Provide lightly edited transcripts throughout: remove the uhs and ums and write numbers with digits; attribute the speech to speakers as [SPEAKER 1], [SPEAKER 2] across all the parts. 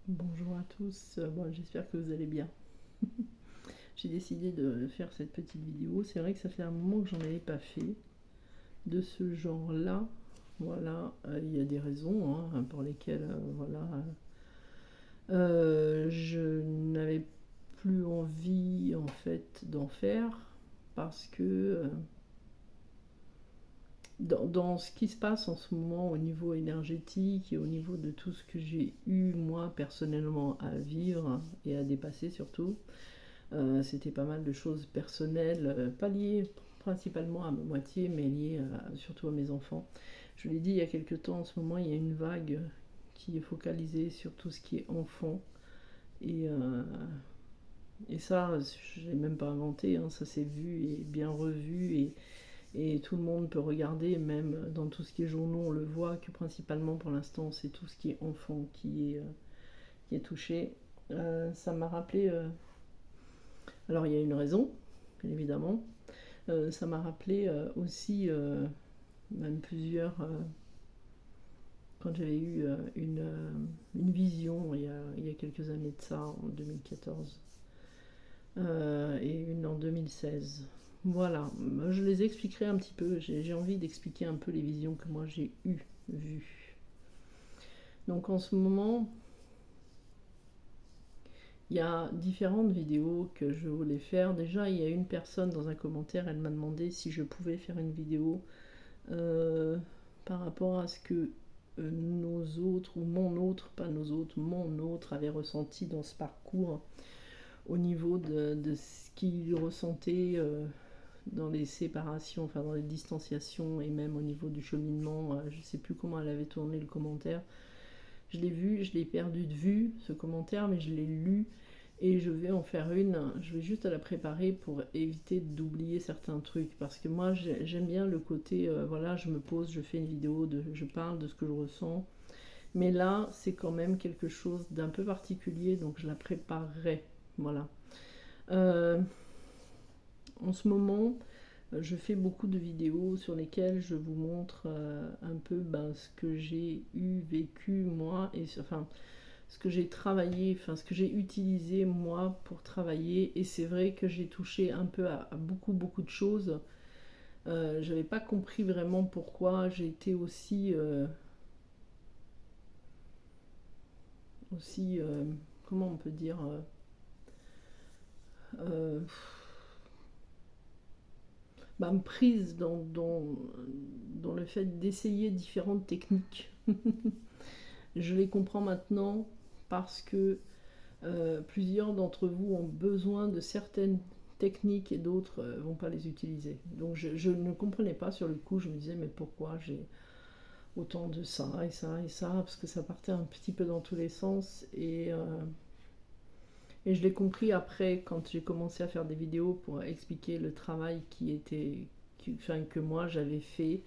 [SPEAKER 1] Bonjour à tous, bon, j'espère que vous allez bien. J'ai décidé de faire cette petite vidéo. C'est vrai que ça fait un moment que j'en avais pas fait de ce genre-là. Voilà, il y a des raisons pour lesquelles je n'avais plus envie en fait d'en faire parce que dans ce qui se passe en ce moment au niveau énergétique et au niveau de tout ce que j'ai eu moi personnellement à vivre et à dépasser surtout, c'était pas mal de choses personnelles, pas liées principalement à ma moitié, mais liées surtout à mes enfants. Je l'ai dit il y a quelques temps, en ce moment, il y a une vague qui est focalisée sur tout ce qui est enfant. Et, euh, et ça, je l'ai même pas inventé, ça s'est vu et bien revu. Et tout le monde peut regarder, même dans tout ce qui est journaux, on le voit que principalement pour l'instant, c'est tout ce qui est enfant qui est touché. Ça m'a rappelé. Alors, il y a une raison, bien évidemment. Ça m'a rappelé aussi, même plusieurs, quand j'avais eu une vision il y a quelques années de ça, en 2014, et une en 2016. Voilà, je les expliquerai un petit peu, j'ai envie d'expliquer un peu les visions que moi j'ai vues. Donc en ce moment, il y a différentes vidéos que je voulais faire. Déjà, il y a une personne dans un commentaire, elle m'a demandé si je pouvais faire une vidéo euh, par rapport à ce que nos autres, ou mon autre, pas nos autres, mon autre avait ressenti dans ce parcours au niveau de ce qu'il ressentait dans les séparations, enfin dans les distanciations et même au niveau du cheminement. Je ne sais plus comment elle avait tourné le commentaire. Je l'ai vu, je l'ai perdu de vue ce commentaire, mais je l'ai lu et je vais en faire une. Je vais juste la préparer pour éviter d'oublier certains trucs parce que moi j'aime bien le côté voilà, je me pose, je fais une vidéo, je parle de ce que je ressens. Mais là, c'est quand même quelque chose d'un peu particulier, donc je la préparerai. Voilà. Euh, En ce moment, je fais beaucoup de vidéos sur lesquelles je vous montre un peu ce que j'ai vécu moi, et enfin ce que j'ai travaillé, enfin ce que j'ai utilisé moi pour travailler. Et c'est vrai que j'ai touché un peu à beaucoup de choses. J'avais pas compris vraiment pourquoi j'ai été aussi, comment on peut dire, euh, prise dans le fait d'essayer différentes techniques. Je les comprends maintenant parce que plusieurs d'entre vous ont besoin de certaines techniques et d'autres vont pas les utiliser. Donc je ne comprenais pas sur le coup, je me disais mais pourquoi j'ai autant de ça et ça et ça, parce que ça partait un petit peu dans tous les sens. Et je l'ai compris après quand j'ai commencé à faire des vidéos pour expliquer le travail enfin, que moi j'avais fait,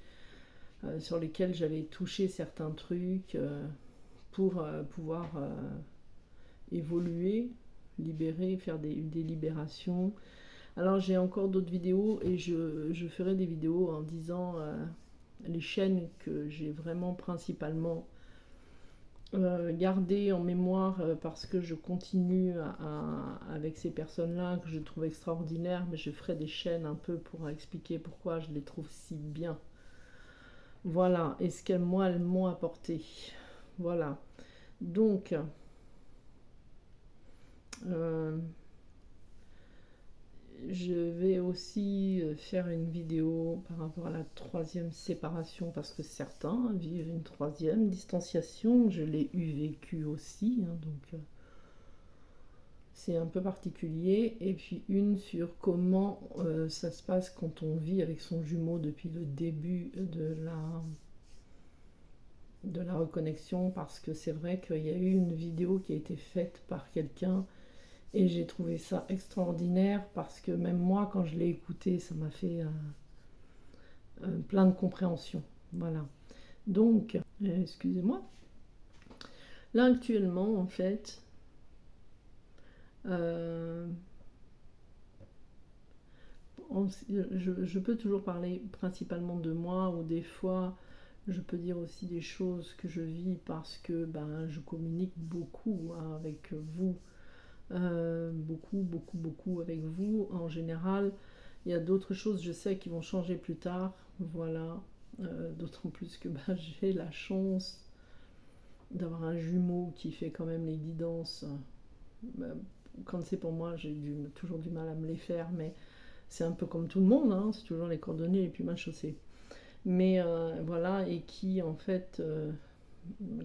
[SPEAKER 1] sur lesquels j'avais touché certains trucs pour pouvoir évoluer, libérer, faire des libérations. Alors j'ai encore d'autres vidéos et je ferai des vidéos en disant les chaînes que j'ai vraiment principalement gardées en mémoire parce que je continue avec ces personnes-là que je trouve extraordinaires, mais je ferai des chaînes un peu pour expliquer pourquoi je les trouve si bien. Voilà, et ce qu'elles moi elles m'ont apporté. Voilà. Donc, euh, je vais aussi faire une vidéo par rapport à la troisième séparation parce que certains vivent une troisième distanciation. Je l'ai vécu aussi, donc c'est un peu particulier. Et puis une sur comment ça se passe quand on vit avec son jumeau depuis le début de la reconnexion, parce que c'est vrai qu'il y a eu une vidéo qui a été faite par quelqu'un et j'ai trouvé ça extraordinaire parce que même moi, quand je l'ai écouté, ça m'a fait plein de compréhension. Voilà. Donc, excusez-moi. Là, actuellement, en fait, euh, je peux toujours parler principalement de moi ou des fois Je peux dire aussi des choses que je vis parce que ben, je communique beaucoup hein, avec vous, beaucoup avec vous en général. Il y a d'autres choses, je sais, qui vont changer plus tard, voilà. D'autant plus que ben, j'ai la chance d'avoir un jumeau qui fait quand même les guidances. Ben, quand c'est pour moi, j'ai toujours du mal à me les faire, mais c'est un peu comme tout le monde, hein, c'est toujours les cordonniers et puis ma chaussée. Mais voilà, et qui en fait,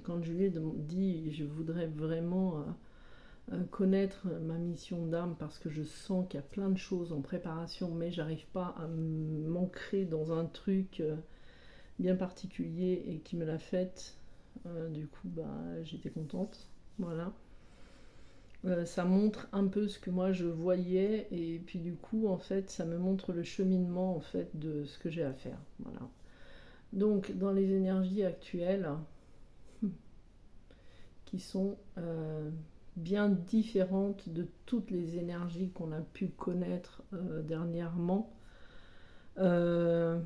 [SPEAKER 1] quand je lui ai dit, je voudrais vraiment connaître ma mission d'âme parce que je sens qu'il y a plein de choses en préparation, mais j'arrive pas à m'ancrer dans un truc bien particulier et qui me l'a fait. Du coup, bah, j'étais contente. Voilà. Ça montre un peu ce que moi je voyais et puis du coup, en fait, ça me montre le cheminement en fait de ce que j'ai à faire. Voilà. Donc, dans les énergies actuelles, qui sont bien différentes de toutes les énergies qu'on a pu connaître dernièrement, il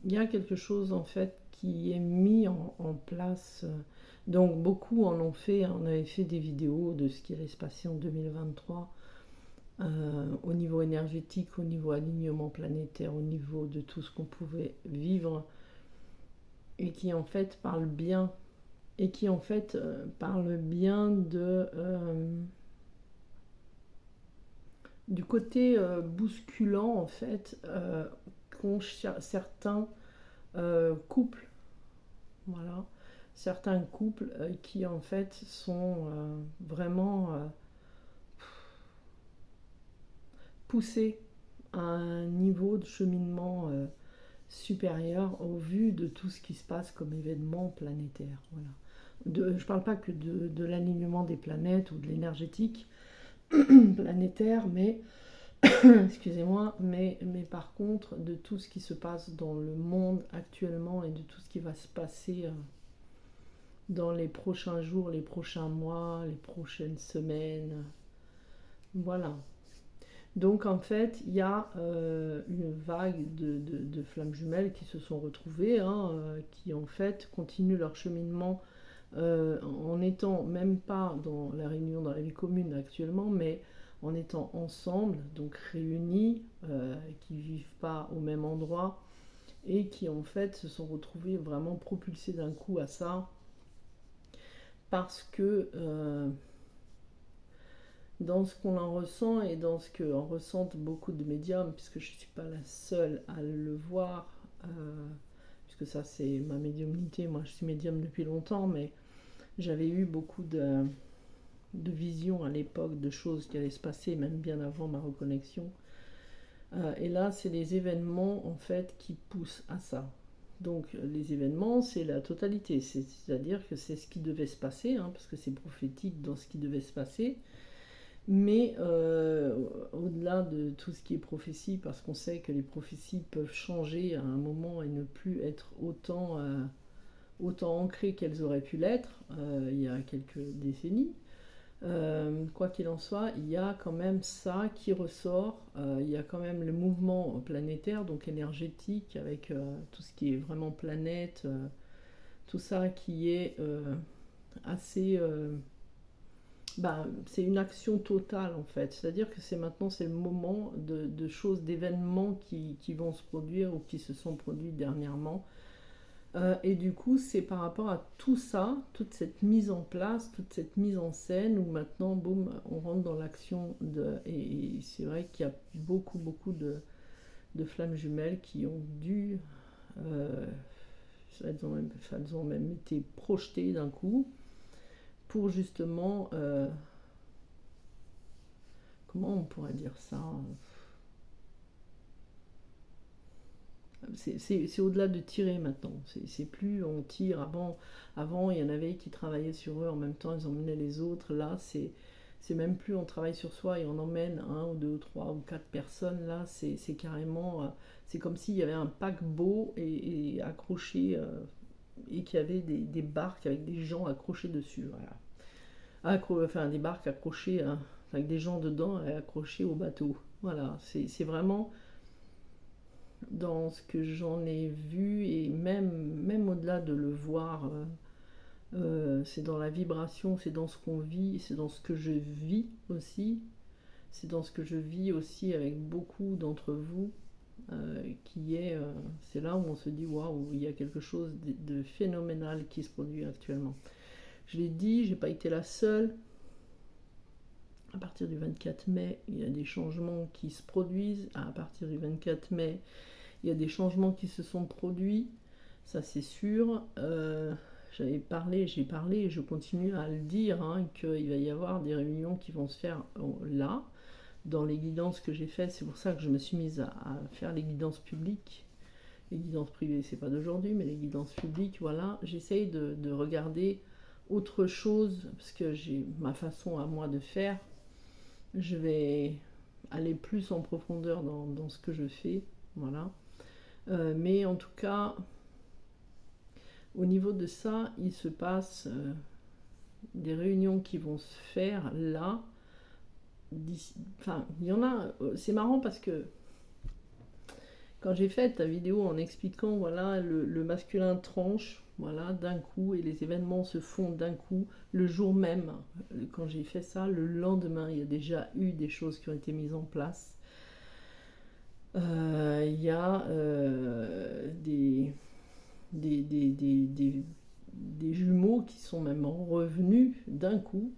[SPEAKER 1] y a quelque chose en fait qui est mis en place. Donc beaucoup en ont fait, on avait fait des vidéos de ce qui allait se passer en 2023 au niveau énergétique, au niveau alignement planétaire, au niveau de tout ce qu'on pouvait vivre et qui en fait parle bien parle bien du côté bousculant en fait qu'ont certains couples, voilà, certains couples qui en fait sont vraiment poussés à un niveau de cheminement supérieur au vu de tout ce qui se passe comme événement planétaire. Voilà. Je ne parle pas que de l'alignement des planètes ou de l'énergétique planétaire, mais excusez-moi, mais par contre de tout ce qui se passe dans le monde actuellement et de tout ce qui va se passer dans les prochains jours, les prochains mois, les prochaines semaines. Voilà. Donc en fait, il y a une vague de flammes jumelles qui se sont retrouvées, hein, qui en fait continuent leur cheminement en étant même pas dans la réunion dans la vie commune actuellement, mais en étant ensemble, donc réunis, qui ne vivent pas au même endroit et qui en fait se sont retrouvés vraiment propulsés d'un coup à ça parce que dans ce qu'on en ressent et dans ce qu'en ressentent beaucoup de médiums, puisque je ne suis pas la seule à le voir, puisque ça c'est ma médiumnité, moi je suis médium depuis longtemps, mais j'avais eu beaucoup de visions à l'époque, de choses qui allaient se passer, même bien avant ma reconnexion. Et là, c'est les événements en fait qui poussent à ça. Donc les événements, c'est la totalité, c'est-à-dire que c'est ce qui devait se passer, hein, parce que c'est prophétique dans ce qui devait se passer. Mais au-delà de tout ce qui est prophétie, parce qu'on sait que les prophéties peuvent changer à un moment et ne plus être autant ancrées qu'elles auraient pu l'être il y a quelques décennies, quoi qu'il en soit, il y a quand même ça qui ressort, il y a quand même le mouvement planétaire, donc énergétique, avec tout ce qui est vraiment planète, tout ça qui est assez... c'est une action totale en fait, c'est-à-dire que c'est le moment de choses, d'événements qui vont se produire ou qui se sont produits dernièrement. Et du coup, c'est par rapport à tout ça, toute cette mise en place, toute cette mise en scène, où maintenant, boum, on rentre dans l'action. Et c'est vrai qu'il y a beaucoup de flammes jumelles qui ont dû... euh, elles ont même été projetées d'un coup pour justement... comment on pourrait dire ça? C'est au-delà de tirer maintenant. C'est plus on tire. Avant, il y en avait qui travaillaient sur eux en même temps, ils emmenaient les autres. Là, c'est même plus on travaille sur soi et on emmène un ou deux ou trois ou quatre personnes. Là, c'est carrément. C'est comme s'il y avait un paquebot et accroché. Et qu'il y avait des barques avec des gens accrochés dessus. Voilà. Enfin, des barques accrochées avec des gens dedans et accrochés au bateau. Voilà, c'est vraiment dans ce que j'en ai vu, et même au-delà de le voir, c'est dans la vibration, c'est dans ce qu'on vit, c'est dans ce que je vis aussi, c'est dans ce que je vis aussi avec beaucoup d'entre vous, c'est là où on se dit waouh, il y a quelque chose de phénoménal qui se produit actuellement. Je l'ai dit, j'ai pas été la seule. À partir du 24 mai, il y a des changements qui se produisent. À partir du 24 mai, il y a des changements qui se sont produits. Ça, c'est sûr. J'ai parlé, et je continue à le dire, hein, qu'il va y avoir des réunions qui vont se faire là, dans les guidances que j'ai faites. C'est pour ça que je me suis mise à faire les guidances publiques. Les guidances privées, c'est pas d'aujourd'hui, mais les guidances publiques, voilà. J'essaye de regarder autre chose, parce que j'ai ma façon à moi de faire. Je vais aller plus en profondeur dans ce que je fais, voilà. Mais en tout cas, au niveau de ça, il se passe des réunions qui vont se faire là. Enfin, il y en a. C'est marrant parce que quand j'ai fait ta vidéo en expliquant, voilà, le masculin tranche, voilà, d'un coup, et les événements se font d'un coup, le jour même, quand j'ai fait ça, le lendemain, il y a déjà eu des choses qui ont été mises en place. Il y a des jumeaux qui sont même revenus d'un coup.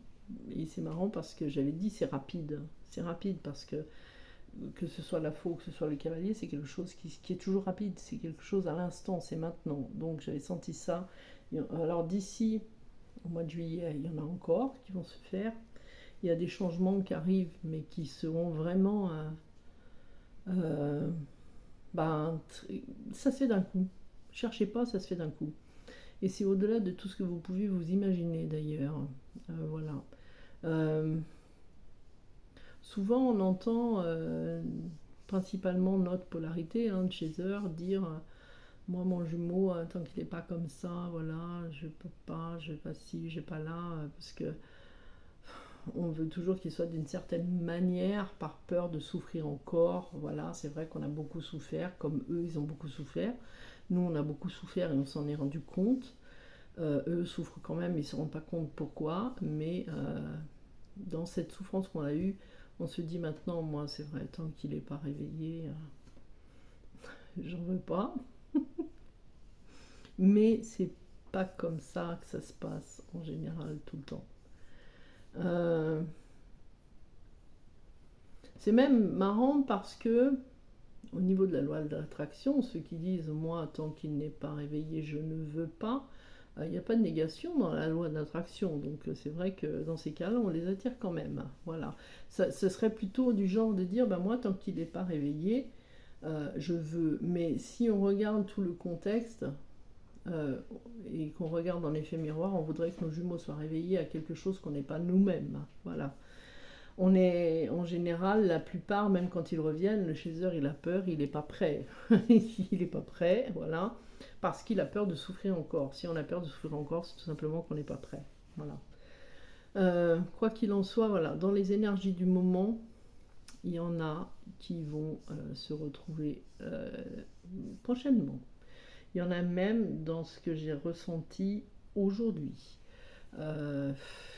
[SPEAKER 1] Et c'est marrant parce que j'avais dit c'est rapide. C'est rapide parce que ce soit la faux, que ce soit le cavalier, c'est quelque chose qui est toujours rapide. C'est quelque chose à l'instant, c'est maintenant. Donc j'avais senti ça. Alors d'ici au mois de juillet, il y en a encore qui vont se faire. Il y a des changements qui arrivent, mais qui seront vraiment... ça se fait d'un coup. Cherchez pas, ça se fait d'un coup. Et c'est au-delà de tout ce que vous pouvez vous imaginer d'ailleurs. Voilà. Souvent on entend principalement notre polarité, de Chaser, dire moi mon jumeau, tant qu'il n'est pas comme ça, voilà, je peux pas, je pas ci, j'ai pas là, parce que on veut toujours qu'il soit d'une certaine manière par peur de souffrir encore. Voilà, c'est vrai qu'on a beaucoup souffert, comme eux ils ont beaucoup souffert. Nous on a beaucoup souffert et on s'en est rendu compte. Eux souffrent quand même, ils ne se rendent pas compte pourquoi, mais dans cette souffrance qu'on a eue, on se dit maintenant, moi c'est vrai, tant qu'il n'est pas réveillé, j'en veux pas. Mais c'est pas comme ça que ça se passe en général tout le temps. C'est même marrant parce que au niveau de la loi de l'attraction, ceux qui disent moi tant qu'il n'est pas réveillé je ne veux pas, il n'y a pas de négation dans la loi de l'attraction, donc c'est vrai que dans ces cas-là on les attire quand même. Voilà, ce serait plutôt du genre de dire moi tant qu'il n'est pas réveillé je veux. Mais si on regarde tout le contexte et qu'on regarde dans l'effet miroir, on voudrait que nos jumeaux soient réveillés à quelque chose qu'on n'est pas nous-mêmes. Voilà. On est en général, la plupart, même quand ils reviennent, le chaser il a peur, il n'est pas prêt. Il n'est pas prêt, voilà, parce qu'il a peur de souffrir encore. Si on a peur de souffrir encore, c'est tout simplement qu'on n'est pas prêt. Voilà. Quoi qu'il en soit, voilà, dans les énergies du moment, il y en a qui vont se retrouver prochainement. Il y en a même dans ce que j'ai ressenti aujourd'hui.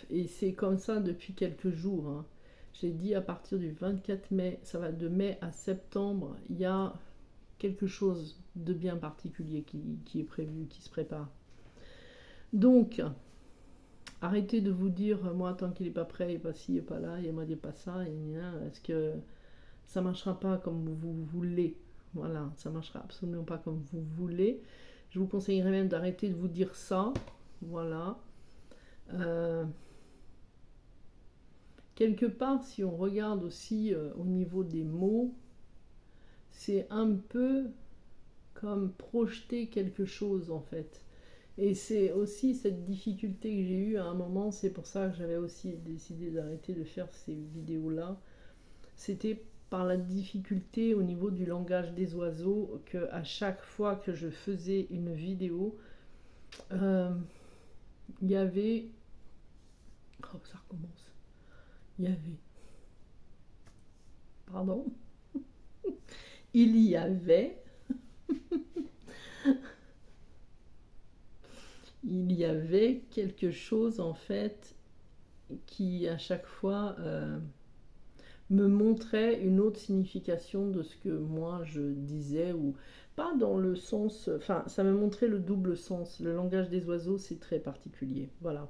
[SPEAKER 1] Et c'est comme ça depuis quelques jours. Hein. J'ai dit à partir du 24 mai, ça va de mai à septembre, il y a quelque chose de bien particulier qui est prévu, qui se prépare. Donc, arrêtez de vous dire, moi tant qu'il n'est pas prêt, il n'est pas ci, il n'est pas là, il ne dit pas ça, est-ce que ça ne marchera pas comme vous voulez? Voilà, ça ne marchera absolument pas comme vous voulez. Je vous conseillerais même d'arrêter de vous dire ça. Voilà. Quelque part, si on regarde aussi au niveau des mots, c'est un peu comme projeter quelque chose en fait. Et c'est aussi cette difficulté que j'ai eue à un moment, c'est pour ça que j'avais aussi décidé d'arrêter de faire ces vidéos-là. C'était par la difficulté au niveau du langage des oiseaux, que à chaque fois que je faisais une vidéo, il y avait... Oh, ça recommence. Il y avait... Pardon. Il y avait il y avait quelque chose en fait qui à chaque fois me montrait une autre signification de ce que moi je disais, ou pas dans le sens, enfin ça me montrait le double sens. Le langage des oiseaux c'est très particulier, voilà.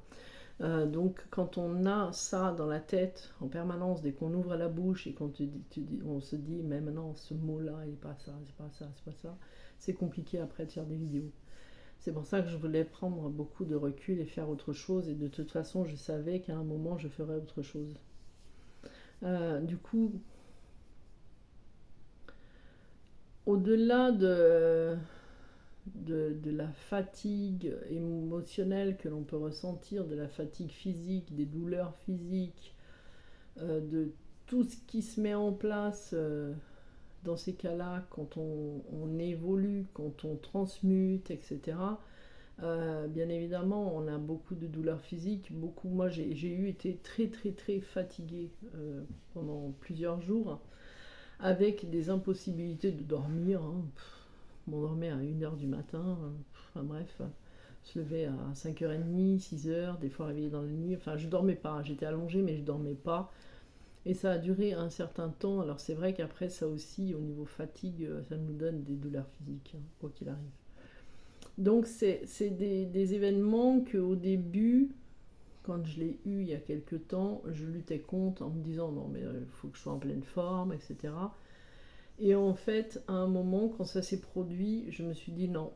[SPEAKER 1] Donc quand on a ça dans la tête en permanence, dès qu'on ouvre la bouche et qu'on on se dit mais maintenant ce mot-là il n'est pas ça, c'est pas ça, c'est pas ça, c'est compliqué après de faire des vidéos. C'est pour ça que je voulais prendre beaucoup de recul et faire autre chose, et de toute façon je savais qu'à un moment je ferais autre chose. Du coup, au-delà de la fatigue émotionnelle que l'on peut ressentir, de la fatigue physique, des douleurs physiques, de tout ce qui se met en place dans ces cas-là, quand on évolue, quand on transmute, etc. Bien évidemment, on a beaucoup de douleurs physiques, beaucoup. Moi, j'ai été très très très fatiguée pendant plusieurs jours, avec des impossibilités de dormir. Hein. M'endormais à 1h du matin, enfin bref, se lever à 5h30, 6h, des fois réveillée dans la nuit. Enfin, je dormais pas, j'étais allongée, mais je dormais pas. Et ça a duré un certain temps. Alors c'est vrai qu'après, ça aussi, au niveau fatigue, ça nous donne des douleurs physiques, hein, quoi qu'il arrive. Donc c'est des événements qu'au début, quand je l'ai eu il y a quelques temps, je luttais contre en me disant non mais il faut que je sois en pleine forme, etc. Et en fait, à un moment, quand ça s'est produit, je me suis dit non,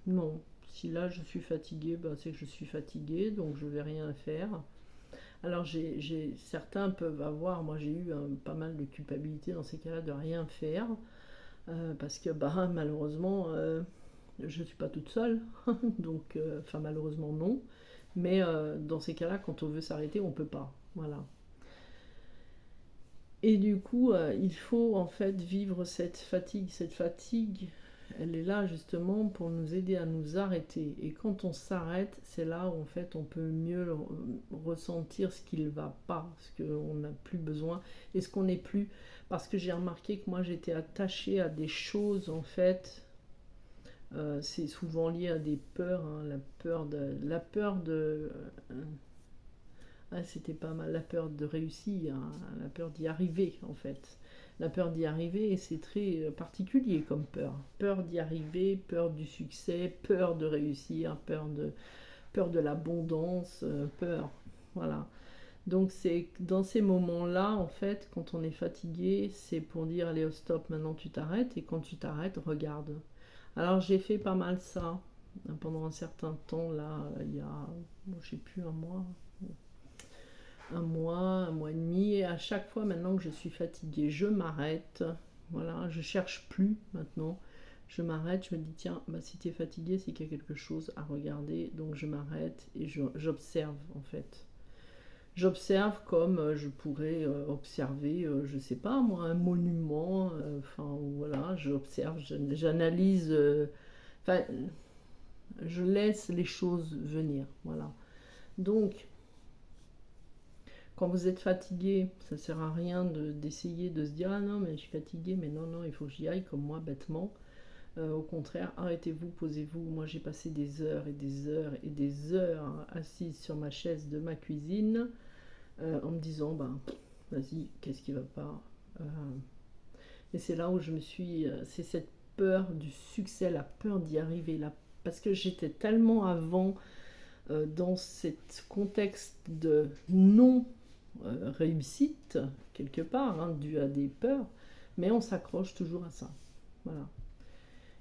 [SPEAKER 1] non, si là je suis fatiguée, bah, c'est que je suis fatiguée, donc je vais rien faire. Alors certains peuvent avoir, moi j'ai eu pas mal de culpabilité dans ces cas-là de rien faire, parce que bah, malheureusement, je ne suis pas toute seule, donc, enfin malheureusement non, mais dans ces cas-là, quand on veut s'arrêter, on ne peut pas, voilà. Et du coup, il faut en fait vivre cette fatigue. Cette fatigue, elle est là justement pour nous aider à nous arrêter. Et quand on s'arrête, c'est là où en fait on peut mieux ressentir ce qui ne va pas, ce qu'on n'a plus besoin et ce qu'on n'est plus. Parce que j'ai remarqué que moi j'étais attachée à des choses en fait. C'est souvent lié à des peurs, hein, c'était pas mal, la peur de réussir, hein, la peur d'y arriver en fait. La peur d'y arriver, c'est très particulier comme peur. Peur d'y arriver, peur du succès, peur de réussir, peur de l'abondance, peur. Voilà. Donc c'est dans ces moments-là, en fait, quand on est fatigué, c'est pour dire allez au stop, maintenant tu t'arrêtes, et quand tu t'arrêtes, regarde. Alors j'ai fait pas mal ça pendant un certain temps, là, il y a, bon, je sais plus, un mois et demi, et à chaque fois maintenant que je suis fatiguée, je m'arrête, voilà, je cherche plus maintenant, je m'arrête, je me dis tiens, bah, si tu es fatigué, c'est qu'il y a quelque chose à regarder, donc je m'arrête et j'observe en fait. J'observe comme je pourrais observer, je sais pas moi, un monument, enfin voilà, j'observe, j'analyse, enfin je laisse les choses venir, voilà. Donc quand vous êtes fatigué, ça ne sert à rien d'essayer de se dire ah non mais je suis fatigué, mais non non il faut que j'y aille comme moi bêtement. Au contraire, arrêtez-vous, posez-vous. Moi j'ai passé des heures et des heures et des heures, hein, assise sur ma chaise de ma cuisine, en me disant ben vas-y, qu'est-ce qui va pas. Et c'est là où je me suis, c'est cette peur du succès, la peur d'y arriver, parce que j'étais tellement avant dans ce contexte de non réussite, quelque part, hein, dû à des peurs, mais on s'accroche toujours à ça. Voilà.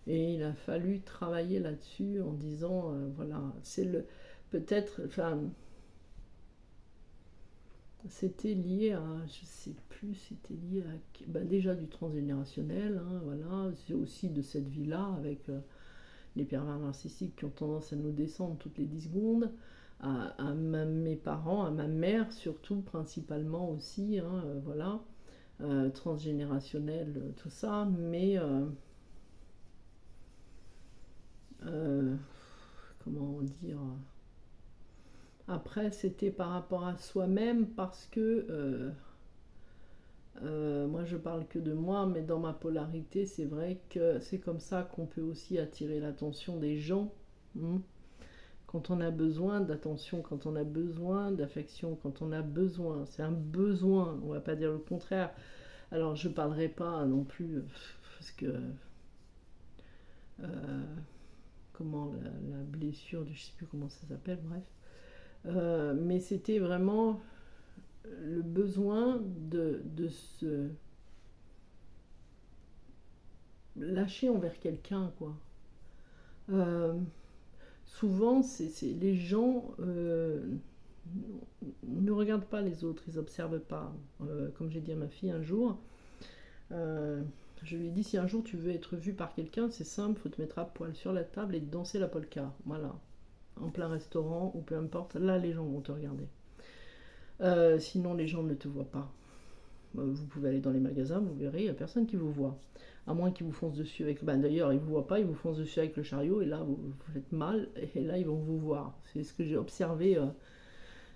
[SPEAKER 1] Et il a fallu travailler là-dessus en disant, voilà, c'est le. Peut-être. Enfin. C'était lié à. Je sais plus, c'était lié à. Ben déjà du transgénérationnel, hein, voilà. C'est aussi de cette vie-là, avec les pervers narcissiques qui ont tendance à nous descendre toutes les 10 secondes. Mes parents, à ma mère surtout, principalement aussi, hein, voilà, transgénérationnel, tout ça, mais comment dire, après c'était par rapport à soi-même parce que moi je parle que de moi, mais dans ma polarité c'est vrai que c'est comme ça qu'on peut aussi attirer l'attention des gens, hein. quand on a besoin d'attention, quand on a besoin d'affection, quand on a besoin, c'est un besoin, on va pas dire le contraire. Alors je parlerai pas non plus, parce que euh, comment la blessure du, je sais plus comment ça s'appelle, bref. Mais c'était vraiment le besoin de se lâcher envers quelqu'un, quoi. Euh, Souvent, les gens ne regardent pas les autres, ils n'observent pas. Comme j'ai dit à ma fille un jour, euh, je lui ai dit, si un jour tu veux être vu par quelqu'un, c'est simple, il faut te mettre à poil sur la table et danser la polka. Voilà. En plein restaurant ou peu importe, là les gens vont te regarder. Sinon, les gens ne te voient pas. Vous pouvez aller dans les magasins, vous verrez, il n'y a personne qui vous voit. À moins qu'ils vous foncent dessus avec. Ben, d'ailleurs, ils ne vous voient pas, ils vous foncent dessus avec le chariot, et là, vous faites mal, et là, ils vont vous voir. C'est ce que j'ai observé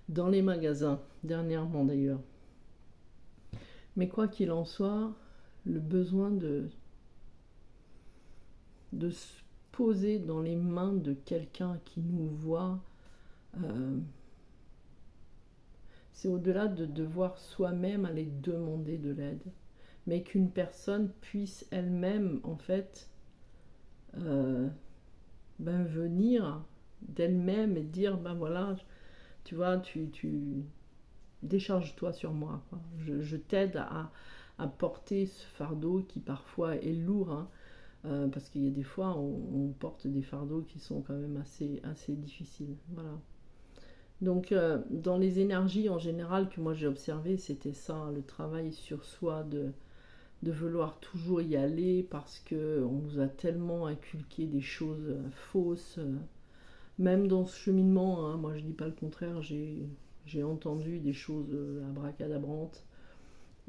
[SPEAKER 1] dans les magasins, dernièrement d'ailleurs. Mais quoi qu'il en soit, le besoin de se poser dans les mains de quelqu'un qui nous voit, euh, c'est au-delà de devoir soi-même aller demander de l'aide, mais qu'une personne puisse elle-même, en fait, euh, ben, venir d'elle-même et dire, ben voilà, tu vois, tu décharge-toi sur moi, quoi. Je t'aide à porter ce fardeau qui parfois est lourd, hein, parce qu'il y a des fois on porte des fardeaux qui sont quand même assez difficiles. Voilà. Donc dans les énergies en général que moi j'ai observé, c'était ça, le travail sur soi, de vouloir toujours y aller parce que on nous a tellement inculqué des choses fausses. Même dans ce cheminement, hein, moi je dis pas le contraire, j'ai entendu des choses abracadabrantes.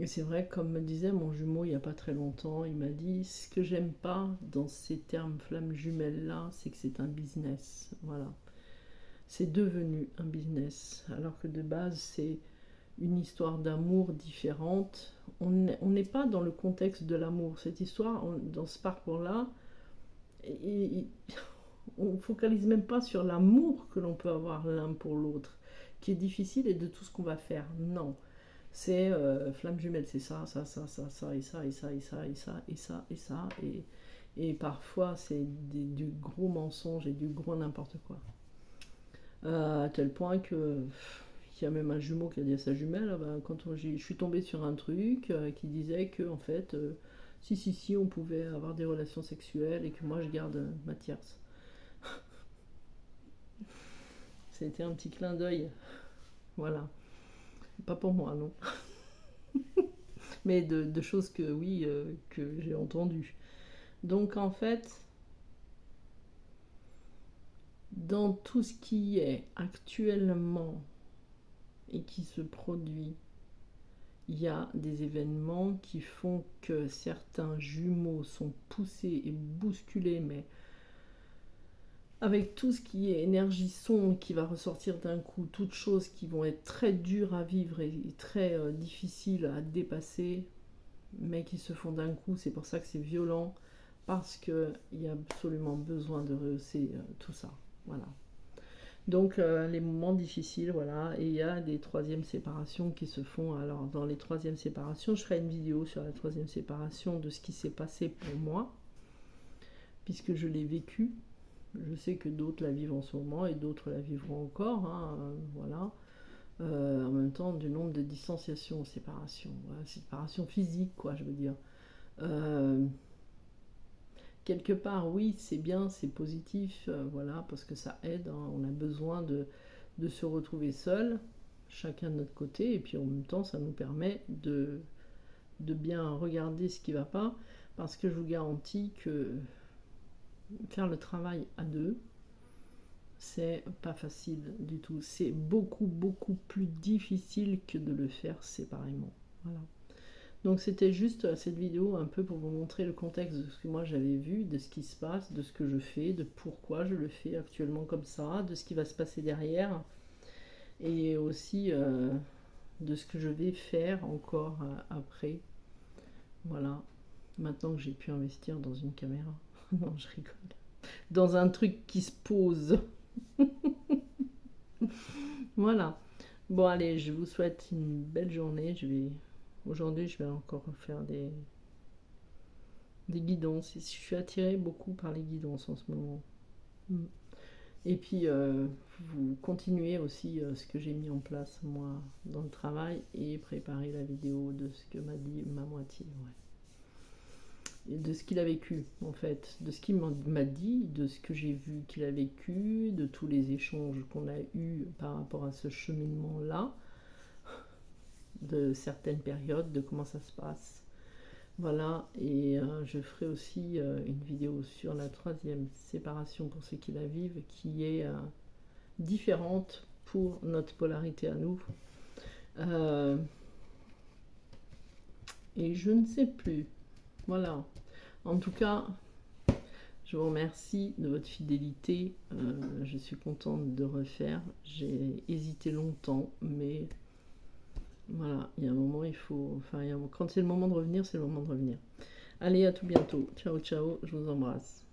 [SPEAKER 1] Et c'est vrai, comme me disait mon jumeau il n'y a pas très longtemps, il m'a dit ce que j'aime pas dans ces termes flammes jumelles là, c'est que c'est un business. Voilà. C'est devenu un business. Alors que de base, c'est une histoire d'amour différente. On n'est pas dans le contexte de l'amour. Cette histoire, dans ce parcours-là, on focalise même pas sur l'amour que l'on peut avoir l'un pour l'autre, qui est difficile et de tout ce qu'on va faire. Non. C'est flamme jumelle, c'est ça, ça, ça, ça, ça, et ça, et ça, et ça, et ça, et ça, et ça. Et parfois, c'est du gros mensonge et du gros n'importe quoi. À tel point que il y a même un jumeau qui a dit à sa jumelle, ben, quand je suis tombée sur un truc qui disait que en fait, si, on pouvait avoir des relations sexuelles et que moi je garde ma tierce. C'était un petit clin d'œil, voilà. Pas pour moi, non. Mais de choses que oui, que j'ai entendues. Donc en fait, dans tout ce qui est actuellement et qui se produit, il y a des événements qui font que certains jumeaux sont poussés et bousculés, mais avec tout ce qui est énergie son qui va ressortir d'un coup, toutes choses qui vont être très dures à vivre et très difficiles à dépasser, mais qui se font d'un coup, c'est pour ça que c'est violent, parce qu'il y a absolument besoin de rehausser tout ça. Voilà. Donc les moments difficiles, voilà, et il y a des troisièmes séparations qui se font. Alors dans les troisièmes séparations, je ferai une vidéo sur la troisième séparation de ce qui s'est passé pour moi, puisque je l'ai vécu. Je sais que d'autres la vivent en ce moment et d'autres la vivront encore, hein, voilà. En même temps, du nombre de distanciations, séparations, voilà, séparation physique, quoi, je veux dire. Euh, Quelque part, oui, c'est bien, c'est positif, voilà, parce que ça aide, hein, on a besoin de se retrouver seul, chacun de notre côté, et puis en même temps, ça nous permet de bien regarder ce qui ne va pas, parce que je vous garantis que faire le travail à deux, c'est pas facile du tout. C'est beaucoup plus difficile que de le faire séparément. Voilà. Donc c'était juste cette vidéo un peu pour vous montrer le contexte de ce que moi j'avais vu, de ce qui se passe, de ce que je fais, de pourquoi je le fais actuellement comme ça, de ce qui va se passer derrière, et aussi de ce que je vais faire encore après. Voilà. Maintenant que j'ai pu investir dans une caméra. Non, je rigole. Dans un truc qui se pose. Voilà. Bon, allez, je vous souhaite une belle journée. Aujourd'hui, je vais encore faire des guidances. Je suis attirée beaucoup par les guidances en ce moment. Mm. Et puis, vous continuez aussi ce que j'ai mis en place, moi, dans le travail, et préparer la vidéo de ce que m'a dit ma moitié. Ouais. Et de ce qu'il a vécu, en fait. De ce qu'il m'a dit, de ce que j'ai vu qu'il a vécu, de tous les échanges qu'on a eus par rapport à ce cheminement-là, de certaines périodes, de comment ça se passe. Voilà, et je ferai aussi une vidéo sur la 3e séparation pour ceux qui la vivent, qui est différente pour notre polarité à nous. Et je ne sais plus. Voilà. En tout cas, je vous remercie de votre fidélité. Je suis contente de refaire. J'ai hésité longtemps, mais voilà, il y a un moment, il faut. Enfin, quand c'est le moment de revenir, c'est le moment de revenir. Allez, à tout bientôt. Ciao, ciao, je vous embrasse.